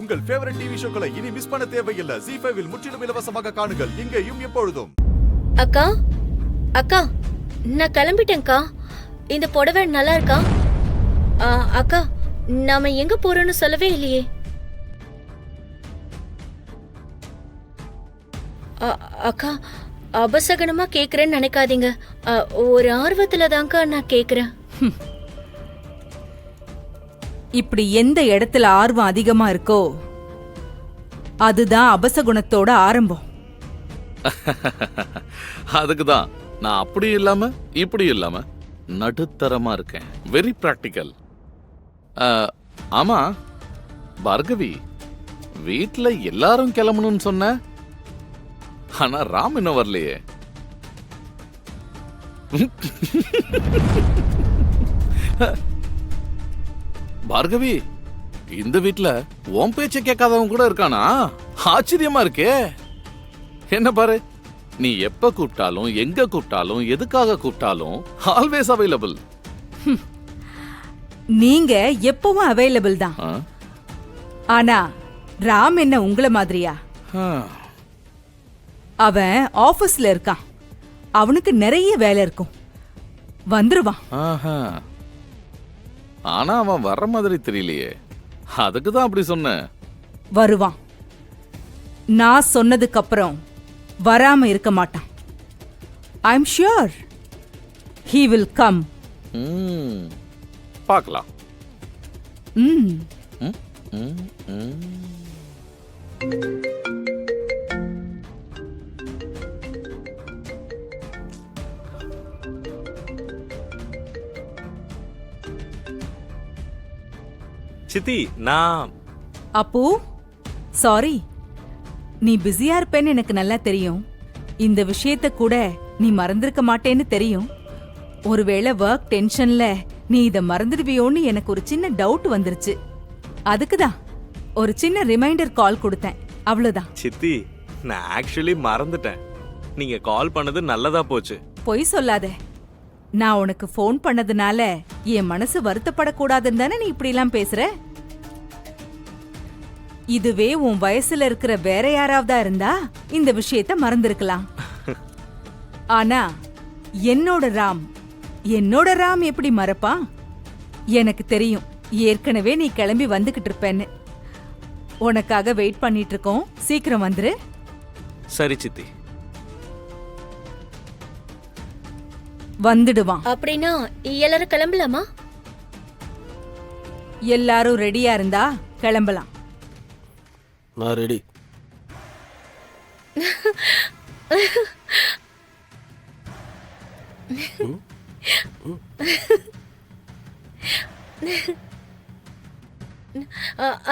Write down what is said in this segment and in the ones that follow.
உங்கள் favourite TV ஷோக்களை இனி miss பண்ண தேவையில்லை. ZEE5 இல் முற்றிலும் இலவசமாக காணுங்கள். இங்கேயும் எப்பொழுதும். அக்கா அக்கா நான் கிளம்பிட்டேன்க்கா. இந்த புடவை நல்லா இருக்கா? அக்கா நாம எங்க போறோம்னு சொல்லவே இல்லையே. அக்கா அபசகனமா கேக்குறேன்னு நினைக்காதீங்க. ஒரு ஆர்வத்துல தான்க்கா நான் கேக்குறேன். இப்படி எந்த இடத்துல ஆர்வம் அதிகமா இருக்கோ அதுதான் அபசகுணத்தோட ஆரம்பம். அதுக்குதான் நான் அப்படி இல்லாம இப்படி இல்லாம நடுத்தரமா இருக்கேன். Very practical. ஆமா பார்கவி, வீட்ல எல்லாரும் கிளம்பணும்னு சொன்ன, ஆனா ராம் இன்னும் வரலையே. பார்கவி, இந்த வீட்ல உன் பேச்ச கேட்காதவன் கூட இருக்கானா? ஆச்சரியமா இருக்கே. என்ன பாரு, நீ எப்ப கூப்பிட்டாலும் எங்க கூப்பிட்டாலும் எதுக்காக கூப்பிட்டாலும் ஆல்வேஸ் அவைலபிள். நீங்க எப்பவும் அவைலபிள் தான். ஆனா ராம் என்ன உங்கள மாதிரியா? அவன் ஆபீஸ்ல இருக்கான். அவனுக்கு நிறைய வேலை இருக்கும். வந்துருவான். ஆனா அவன் வர்ற மாதிரி தெரியலையே. அதுக்கு தான் அப்படி சொன்னேன். வருவான். நான் சொன்னதுக்கு அப்புறம் வராம இருக்க மாட்டான். I am sure he will come. பார்க்கலாம். சித்தி, நான் அப்பு சாரி, நீ பிஸியா இருப்பேன்னு எனக்கு நல்லா தெரியும். இந்த விஷயத்த கூட நீ மறந்திருக்க மாட்டேன்னு தெரியும். ஒருவேளை ஒர்க் டென்ஷன்ல நீ இத மறந்துடுவியோன்னு எனக்கு ஒரு சின்ன டவுட் வந்துருச்சு. அதுக்குதான் ஒரு சின்ன ரிமைண்டர் கால் கொடுத்தேன், அவ்வளவுதான். சித்தி, நான் ஆக்சுவலி மறந்துட்டேன். நீங்க கால் பண்ணது நல்லதா போச்சு. பொய் சொல்லாத. நான் உனக்கு ஃபோன் பண்ணதுனால என் மனசு வருத்தப்படக்கூடாதுன்னு தானே நீ இப்படி எல்லாம் பேசுற? இதுவே உன் வயசுல இருக்கிற வேற யாராவதா இருந்தா இந்த விஷயத்த மறந்திருக்கலாம். ஆனா என்னோட ராம் எப்படி மறப்பான்? எனக்கு தெரியும் ஏற்கனவே நீ கிளம்பி வந்துகிட்டு இருப்பேன்னு. உனக்காக வெயிட் பண்ணிட்டு இருக்கோம். சீக்கிரம் வந்துரு. சரி சித்தி. வந்துடுவான். அப்படின்னா எல்லாரும் கிளம்பலாமா? எல்லாரும் ரெடியா இருந்தா கிளம்பலாம். நான் ரெடி.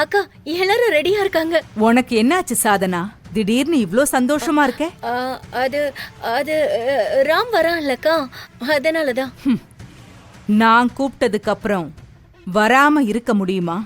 அக்கா எல்லாரும் ரெடியா இருக்காங்க. உனக்கு என்னாச்சு சாதனா? திடீர்னு இவ்ளோ சந்தோஷமா இருக்க? அது அது ராம் வரான்லக்கா, அதனாலதான். நான் கூப்பிட்டதுக்கு அப்புறம் வராம இருக்க முடியுமா?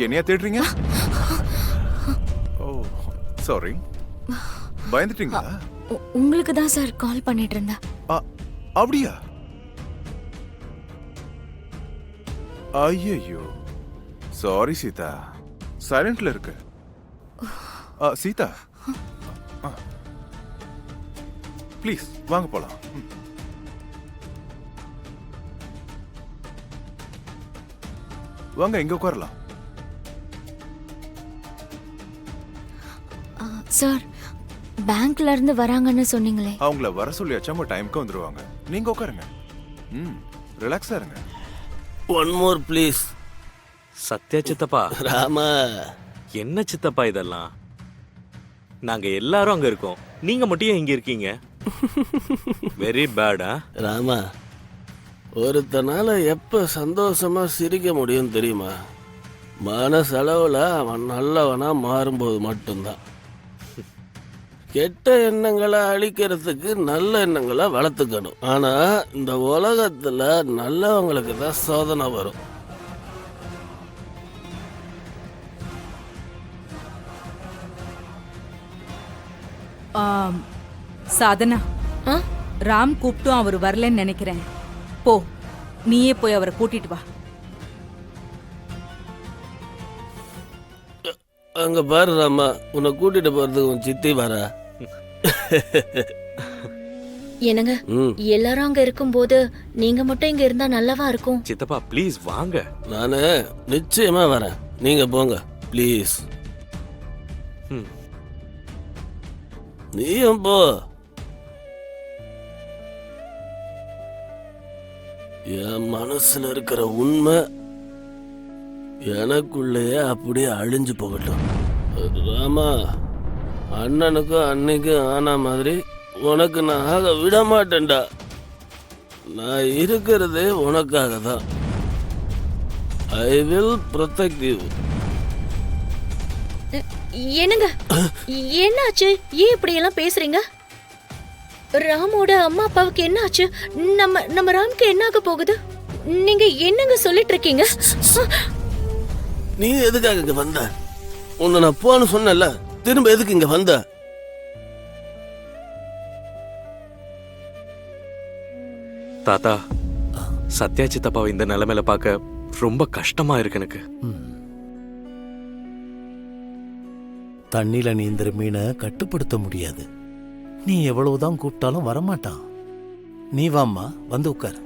என்னையா தேடுறீங்க? ஓ சாரி, பயந்துட்டீங்களா? உங்களுக்கு தான் சார் கால் பண்ணிட்டு இருந்தேன். அப்படியா? ஐயோ சாரி சீதா, சைலண்ட்ல இருக்கு. சீதா ப்ளீஸ் வாங்க போலாம். வாங்க இங்க உட்காரலாம். சார், பேங்க்ல இருந்து வராங்கன்னு சொன்னீங்களே. அவங்கள வர சொல்லியாச்சும் அவங்க டைம்க்கு வந்துருவாங்க. நீங்க உட்காருங்க. ரிலாக்ஸா இருங்க. One more please. சத்யா சித்தப்பா. ராமா, என்ன சித்தப்பா இதெல்லாம்? நாங்க எல்லாரும் அங்க இருக்கோம், நீங்க மட்டும் ஏன் இங்க இருக்கீங்க? வெரி பேடா. ராமா, ஒருத்தனால எப்ப சந்தோஷமா சிரிக்க முடியும் தெரியுமா? மனசளவுல அவன் நல்லவனா மாறும்போது மட்டும்தான். கெட்ட எண்ணங்களை அழிக்கிறதுக்கு நல்ல எண்ணங்களை வளர்த்துக்கணும். ஆனா இந்த உலகத்துல நல்லவங்களுக்கு தான் சோதனை வரும். சாதனா, ஆ? ராம் கூப்பிட்டும் அவர் வரலன்னு நினைக்கிறேன். போ, நீயே போய் அவரை கூட்டிட்டு வா. அங்க பாரு ராமா, உன்னை கூட்டிட்டு போறதுக்கு உன் சித்தி வர. என்னங்க, எல்லாரும் அங்க இருக்கும்போது நீங்க மட்டும் இங்க இருந்தா நல்லாவா இருக்கும்? சித்தப்பா ப்ளீஸ் வாங்க. நானு நிச்சயமா வரேன், நீங்க போங்க ப்ளீஸ். நீயும் போ. என் மனசுல இருக்கிற உண்மை எனக்குள்ளேயே அப்படியே அழிஞ்சு போகட்டும். ராமா, அண்ணனுக்கும் அன்னைக்கும் ஆன மாதிரி உனக்கு நான் ஆக விட மாட்டேன்டா. நான் இருக்கிறதே உனக்காக தான். I will protect you. என்னங்க, என்னாச்சு? ஏன் இப்படி எல்லாம் பேசுறீங்க? ராமோட அம்மா அப்பாவுக்கு என்ன ஆச்சு? நம்ம ராம்க்கு என்ன ஆக போகுது? நீங்க என்னங்க சொல்லிட்டு இருக்கீங்க? நீ எதுக்காக இங்க வந்த? உன்னை நான் போன்னு சொன்னல, திரும்ப எதுக்கு இங்க வந்த? தாத்தா, சத்யா சித்தப்பாவை இந்த நிலைமையில பார்க்க ரொம்ப கஷ்டமா இருக்கு எனக்கு. தண்ணில நீந்திர மீனை கட்டுப்படுத்த முடியாது. நீ எவ்வளவுதான் கூப்பிட்டாலும் வரமாட்டான். நீ வாம்மா, வந்து உட்கார்.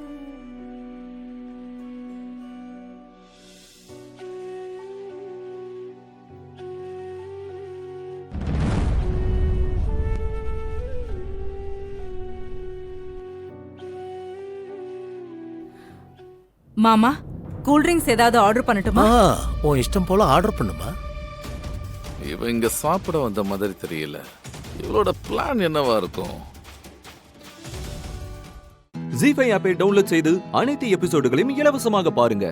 மாமா, கூல் ட்ரிங்க்ஸ் ஏதாவது ஆர்டர் பண்ணட்டுமா? உன் இஷ்டம் போல ஆர்டர் பண்ணுமா. இவ இங்க சாப்பிட வந்த மாதிரி தெரியல. இவளோட பிளான் என்னவா இருக்கும்? ஜீ5 ஆப்பை டவுன்லோட் செய்து அனைத்து எபிசோடுகளையும் இலவசமாக பாருங்க.